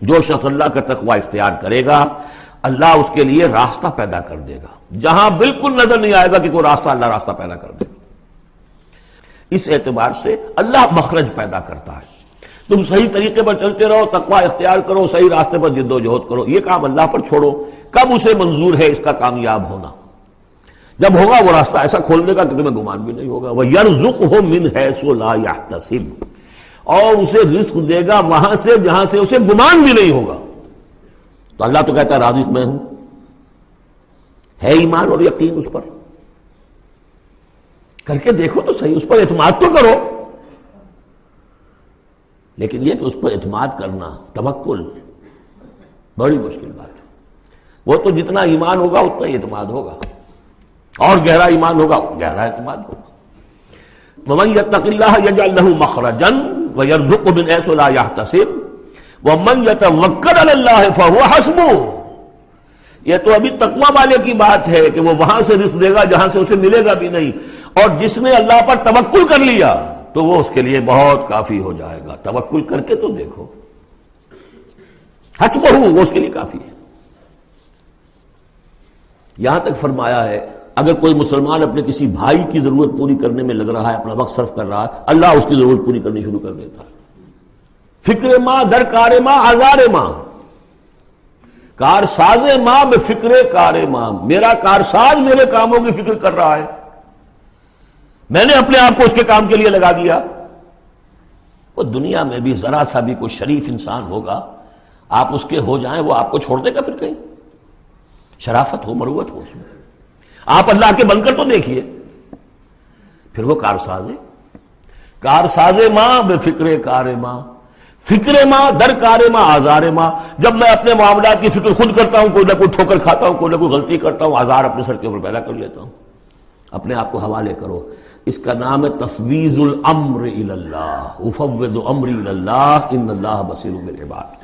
جو شخص اللہ کا تقوی اختیار کرے گا اللہ اس کے لیے راستہ پیدا کر دے گا، جہاں بالکل نظر نہیں آئے گا کہ کوئی راستہ، اللہ راستہ پیدا کر دے گا۔ اس اعتبار سے اللہ مخرج پیدا کرتا ہے۔ تم صحیح طریقے پر چلتے رہو، تقوی اختیار کرو، صحیح راستے پر جد و جہد کرو، یہ کام اللہ پر چھوڑو۔ کب اسے منظور ہے اس کا کامیاب ہونا؟ جب ہوگا وہ راستہ ایسا کھول دے گا کہ تمہیں گمان بھی نہیں ہوگا۔ وَيَرْزُقْهُ مِنْ حَيْثُ لَا يَحْتَسِبُ، اور اسے رزق دے گا وہاں سے جہاں سے اسے گمان بھی نہیں ہوگا۔ تو اللہ تو کہتا ہے راضی میں ہوں، ہے ایمان اور یقین اس پر، کر کے دیکھو تو صحیح، اس پر اعتماد تو کرو۔ لیکن یہ کہ اس پر اعتماد کرنا، توکل، بڑی مشکل بات ہے۔ وہ تو جتنا ایمان ہوگا اتنا ہی اعتماد ہوگا، اور گہرا ایمان ہوگا گہرا اعتماد ہوگا۔ وَمَن يَتَّقِ اللَّهَ يَجْعَل لَّهُ مَخْرَجًا وَيَرْزُقْهُ مِنْ حَيْثُ لَا يَحْتَسِبُ وَمَن يَتَوَكَّلْ عَلَى اللَّهِ فَهُوَ حَسْبُهُ۔ یہ تو ابھی تقویٰ والے کی بات ہے کہ وہ وہاں سے رزق دے گا جہاں سے اسے ملے گا بھی نہیں، اور جس نے اللہ پر توکل کر لیا تو وہ اس کے لیے بہت کافی ہو جائے گا۔ توکل کر کے تو دیکھو، حسبہ وہ اس کے لیے کافی ہے۔ یہاں تک فرمایا ہے اگر کوئی مسلمان اپنے کسی بھائی کی ضرورت پوری کرنے میں لگ رہا ہے، اپنا وقت صرف کر رہا ہے، اللہ اس کی ضرورت پوری کرنی شروع کر دیتا ہے۔ فکر ماں در کار ماں آزار ماں، کار ساز ماں بے فکر کار ماں، میرا کارساز میرے کاموں کی فکر کر رہا ہے، میں نے اپنے آپ کو اس کے کام کے لیے لگا دیا۔ وہ دنیا میں بھی ذرا سا بھی کوئی شریف انسان ہوگا، آپ اس کے ہو جائیں وہ آپ کو چھوڑ دے گا پھر کہیں؟ شرافت ہو، مروت ہو اس میں۔ آپ اللہ کے بن کر تو دیکھیے، پھر وہ کارساز ہے، کارساز ماں بے فکر کار ماں، فکر ماں در کار ماں آزار ماں۔ جب میں اپنے معاملات کی فکر خود کرتا ہوں، کوئی نہ کوئی ٹھوکر کھاتا ہوں، کوئی نہ کوئی غلطی کرتا ہوں، آزار اپنے سر کے اوپر پیدا کر لیتا ہوں۔ اپنے آپ کو حوالے کرو، اس کا نام ہے تفویض الامر الی اللہ، افوض امری الی اللہ ان اللہ بصیر بالعباد۔